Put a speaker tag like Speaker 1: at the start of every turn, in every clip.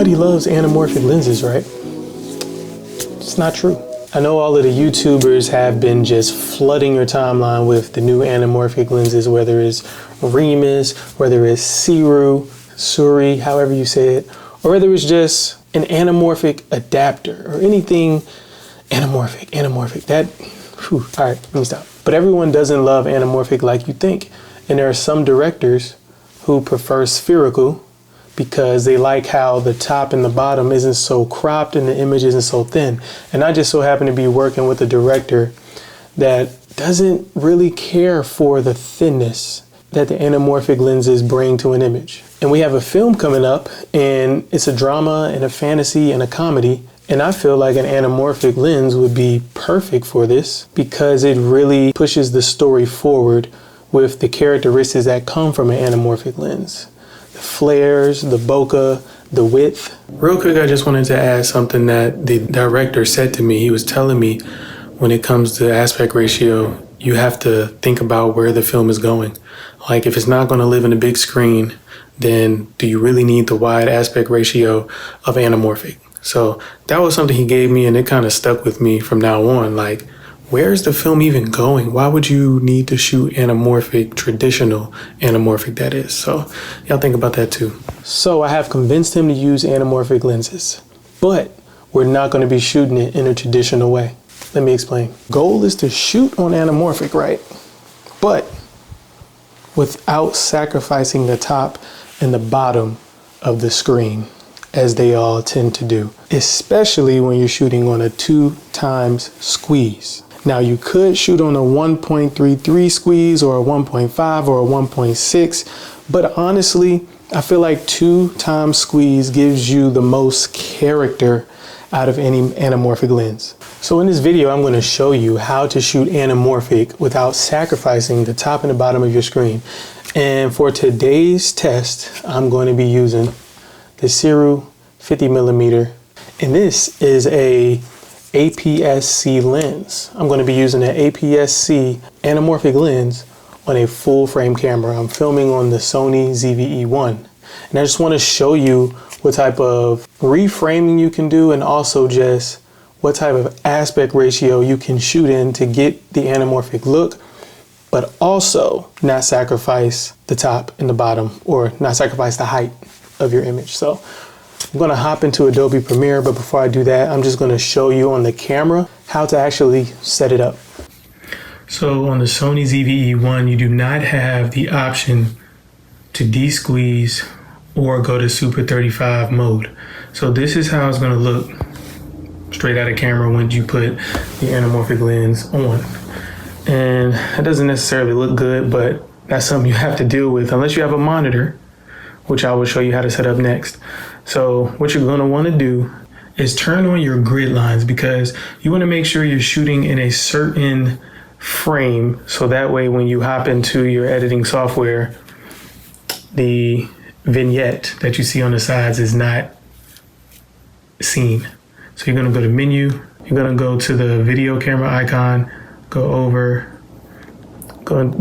Speaker 1: everybody loves anamorphic lenses, right? It's not true. I know all of the YouTubers have been just flooding your timeline with the new anamorphic lenses, whether it's Remus, whether it's Suri, however you say it, or whether it's just an anamorphic adapter or anything anamorphic. All right, let me stop. But everyone doesn't love anamorphic like you think. And there are some directors who prefer spherical because they like how the top and the bottom isn't so cropped and the image isn't so thin. And I just so happen to be working with a director that doesn't really care for the thinness that the anamorphic lenses bring to an image. And we have a film coming up, and it's a drama and a fantasy and a comedy. And I feel like an anamorphic lens would be perfect for this because it really pushes the story forward with the characteristics that come from an anamorphic lens. The flares, the bokeh, the width. Real quick, I just wanted to add something that the director said to me. He was telling me when it comes to aspect ratio, you have to think about where the film is going. Like if it's not going to live in a big screen, then do you really need the wide aspect ratio of anamorphic? So that was something he gave me, and it kind of stuck with me from now on. Like, where's the film even going? Why would you need to shoot anamorphic, traditional anamorphic that is? So y'all think about that too. So I have convinced him to use anamorphic lenses, but we're not going to be shooting it in a traditional way. Let me explain. Goal is to shoot on anamorphic, right? But without sacrificing the top and the bottom of the screen, as they all tend to do, especially when you're shooting on a 2x squeeze. Now you could shoot on a 1.33 squeeze or a 1.5 or a 1.6, but honestly, I feel like 2x squeeze gives you the most character out of any anamorphic lens. So in this video, I'm going to show you how to shoot anamorphic without sacrificing the top and the bottom of your screen. And for today's test, I'm going to be using the Sony 50mm, and this is a APS-C lens. I'm going to be using an APS-C anamorphic lens on a full frame camera. I'm filming on the Sony ZV-E1, and I just want to show you what type of reframing you can do, and also just what type of aspect ratio you can shoot in to get the anamorphic look, but also not sacrifice the top and the bottom, or not sacrifice the height of your image. So I'm going to hop into Adobe Premiere, but before I do that, I'm just going to show you on the camera how to actually set it up. So on the Sony ZV-E1, you do not have the option to de-squeeze or go to Super 35 mode. So this is how it's going to look straight out of camera once you put the anamorphic lens on. And it doesn't necessarily look good, but that's something you have to deal with unless you have a monitor, which I will show you how to set up next. So what you're going to want to do is turn on your grid lines, because you want to make sure you're shooting in a certain frame, so that way when you hop into your editing software, the vignette that you see on the sides is not seen. So you're going to go to menu, you're going to go to the video camera icon, go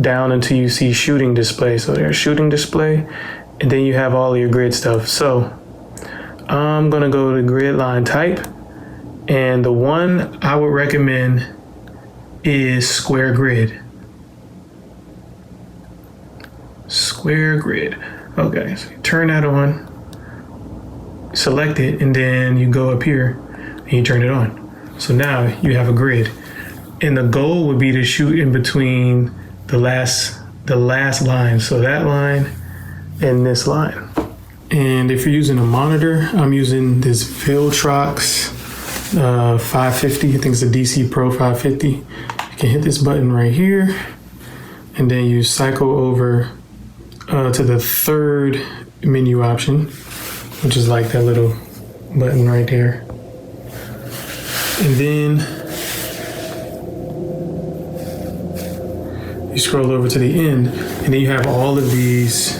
Speaker 1: down until you see shooting display. So there's shooting display, and then you have all of your grid stuff. So I'm gonna go to grid line type, and the one I would recommend is square grid. Square grid. Okay, so you turn that on, select it, and then you go up here and you turn it on. So now you have a grid. And the goal would be to shoot in between the last line. So that line and this line. And if you're using a monitor, I'm using this Viltrox 550. I think it's a DC Pro 550. You can hit this button right here, and then you cycle over to the third menu option, which is like that little button right there. And then you scroll over to the end, and then you have all of these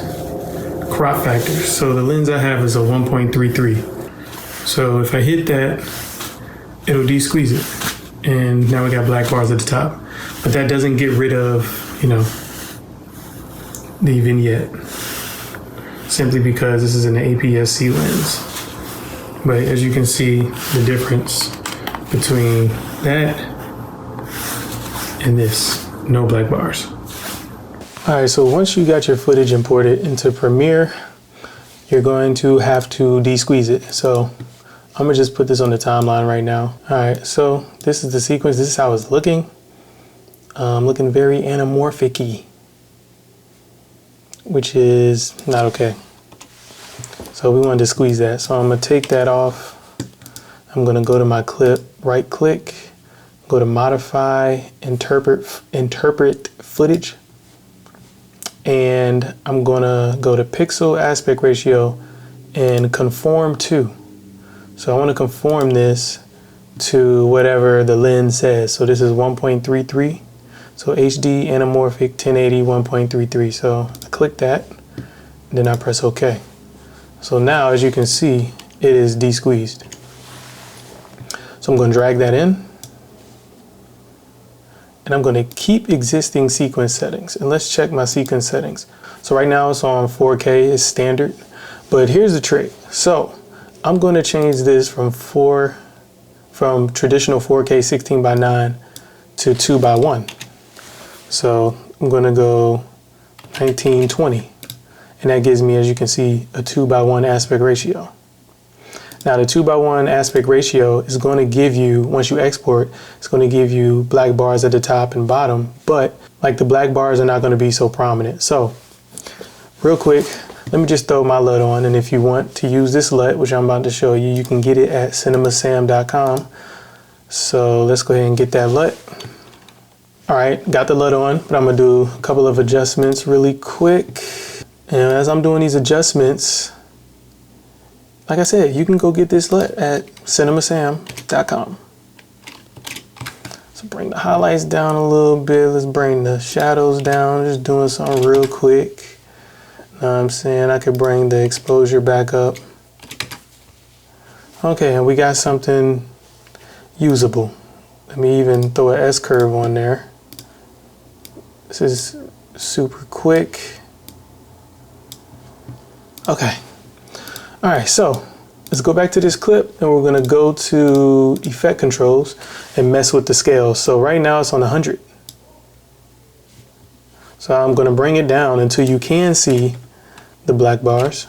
Speaker 1: crop factors. So the lens I have is a 1.33. So if I hit that, it'll de-squeeze it. And now we got black bars at the top. But that doesn't get rid of, the vignette. Simply because this is an APS-C lens. But as you can see, the difference between that and this, no black bars. All right, so once you got your footage imported into Premiere, you're going to have to de-squeeze it. So I'm gonna just put this on the timeline right now. All right, so this is the sequence. This is how it's looking. Looking very anamorphic-y, which is not okay. So we wanted to squeeze that. So I'm gonna take that off. I'm gonna go to my clip, right click, go to modify, interpret footage. And I'm gonna go to pixel aspect ratio and conform to. So I wanna conform this to whatever the lens says. So this is 1.33. So HD anamorphic 1080 1.33. So I click that, and then I press OK. So now, as you can see, it is de-squeezed. So I'm going to drag that in, and I'm going to keep existing sequence settings. And let's check my sequence settings. So right now it's on 4K, it's standard. But here's the trick. So I'm going to change this from traditional 4K 16:9 to 2:1. So I'm going to go 1920. And that gives me, as you can see, a 2:1 aspect ratio. Now the 2:1 aspect ratio is going to give you, once you export, it's going to give you black bars at the top and bottom, but like the black bars are not going to be so prominent. So real quick, let me just throw my LUT on, and if you want to use this LUT, which I'm about to show you, you can get it at cinemasam.com. So let's go ahead and get that LUT. All right, got the LUT on, but I'm gonna do a couple of adjustments really quick. And as I'm doing these adjustments, like I said, you can go get this LUT at cinemasam.com. So bring the highlights down a little bit. Let's bring the shadows down. Just doing something real quick. Know what I'm saying? I could bring the exposure back up. Okay, and we got something usable. Let me even throw an S-curve on there. This is super quick. Okay. All right, so let's go back to this clip, and we're gonna go to effect controls and mess with the scale. So right now it's on 100. So I'm gonna bring it down until you can see the black bars.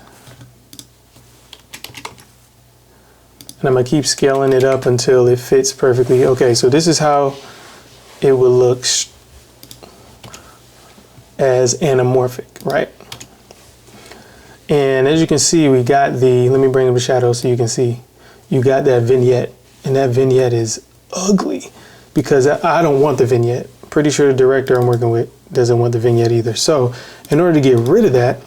Speaker 1: And I'm gonna keep scaling it up until it fits perfectly. Okay, so this is how it would look as anamorphic, right? And as you can see, we got the, let me bring up the shadow so you can see, you got that vignette, and that vignette is ugly because I don't want the vignette. Pretty sure the director I'm working with doesn't want the vignette either. So in order to get rid of that,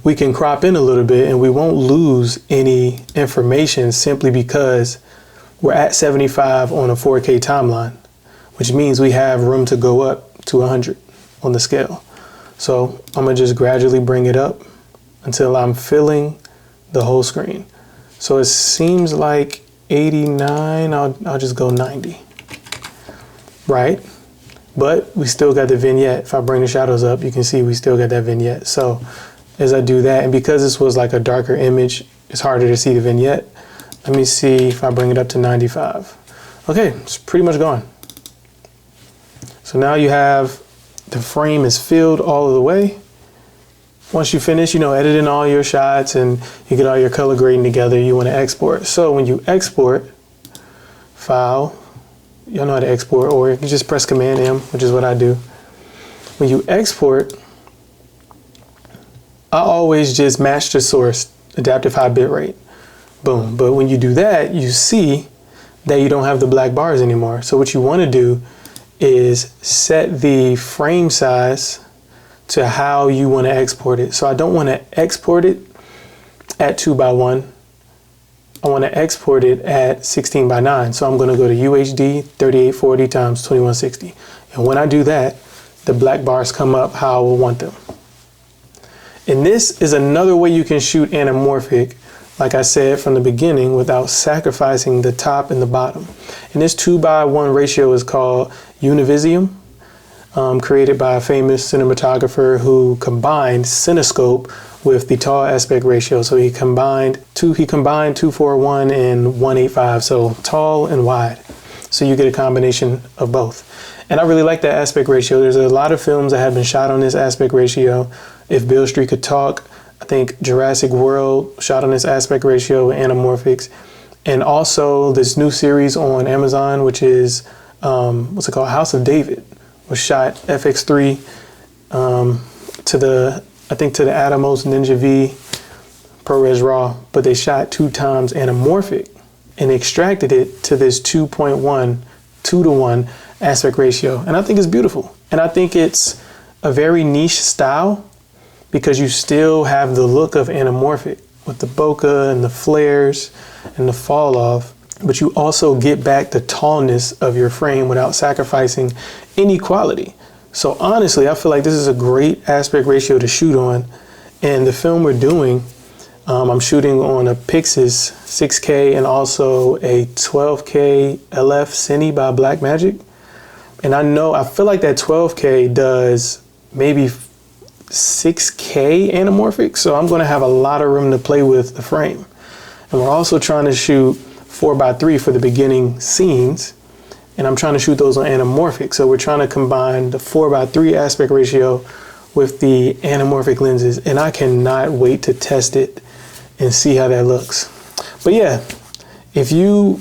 Speaker 1: we can crop in a little bit and we won't lose any information simply because we're at 75 on a 4K timeline, which means we have room to go up to 100 on the scale. So I'm gonna just gradually bring it up until I'm filling the whole screen. So it seems like 89, I'll just go 90, right? But we still got the vignette. If I bring the shadows up, you can see we still got that vignette. So as I do that, and because this was like a darker image, it's harder to see the vignette. Let me see if I bring it up to 95. Okay, it's pretty much gone. So now you have, the frame is filled all of the way. Once you finish, editing all your shots and you get all your color grading together, you want to export. So when you export, file, y'all know how to export, or you can just press Command M, which is what I do. When you export, I always just match the source, adaptive high bit rate, boom. But when you do that, you see that you don't have the black bars anymore. So what you want to do is set the frame size to how you want to export it. So I don't want to export it at 2:1. I want to export it at 16:9. So I'm going to go to UHD 3840 times 2160. And when I do that, the black bars come up how I will want them. And this is another way you can shoot anamorphic, like I said from the beginning, without sacrificing the top and the bottom. And this 2:1 ratio is called univisium. created by a famous cinematographer who combined cinescope with the tall aspect ratio. So he combined 241 and 185, so tall and wide. So you get a combination of both. And I really like that aspect ratio. There's a lot of films that have been shot on this aspect ratio. If Beale Street Could Talk, I think Jurassic World shot on this aspect ratio, Anamorphics. And also this new series on Amazon, which is, what's it called? House of David, was shot FX3 to the Atomos Ninja V ProRes RAW, but they shot 2 times anamorphic and extracted it to this 2.1, 2:1 aspect ratio. And I think it's beautiful. And I think it's a very niche style because you still have the look of anamorphic with the bokeh and the flares and the fall off, but you also get back the tallness of your frame without sacrificing any quality. So honestly, I feel like this is a great aspect ratio to shoot on. And the film we're doing, I'm shooting on a Pixis 6K and also a 12K LF Cine by Blackmagic. And I feel like that 12K does maybe 6K anamorphic. So I'm gonna have a lot of room to play with the frame. And we're also trying to shoot 4:3 for the beginning scenes. And I'm trying to shoot those on anamorphic. So we're trying to combine the 4:3 aspect ratio with the anamorphic lenses. And I cannot wait to test it and see how that looks. But yeah, if you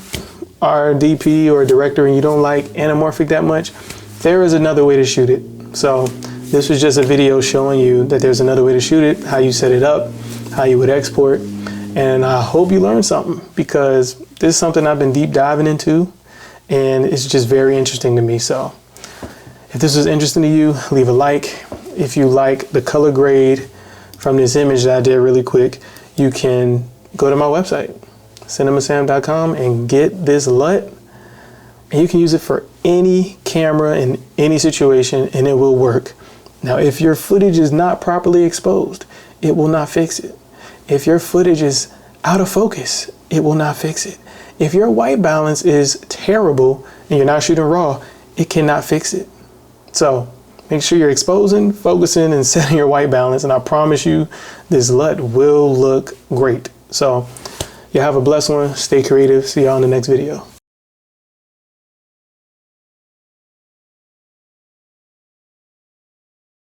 Speaker 1: are a DP or a director and you don't like anamorphic that much, there is another way to shoot it. So this was just a video showing you that there's another way to shoot it, how you set it up, how you would export. And I hope you learned something because this is something I've been deep diving into and it's just very interesting to me. So if this was interesting to you, leave a like. If you like the color grade from this image that I did really quick, you can go to my website, cinemasam.com, and get this LUT. And you can use it for any camera in any situation and it will work. Now, if your footage is not properly exposed, it will not fix it. If your footage is out of focus, it will not fix it. If your white balance is terrible and you're not shooting raw, it cannot fix it. So make sure you're exposing, focusing, and setting your white balance. And I promise you, this LUT will look great. So you have a blessed one. Stay creative. See y'all in the next video.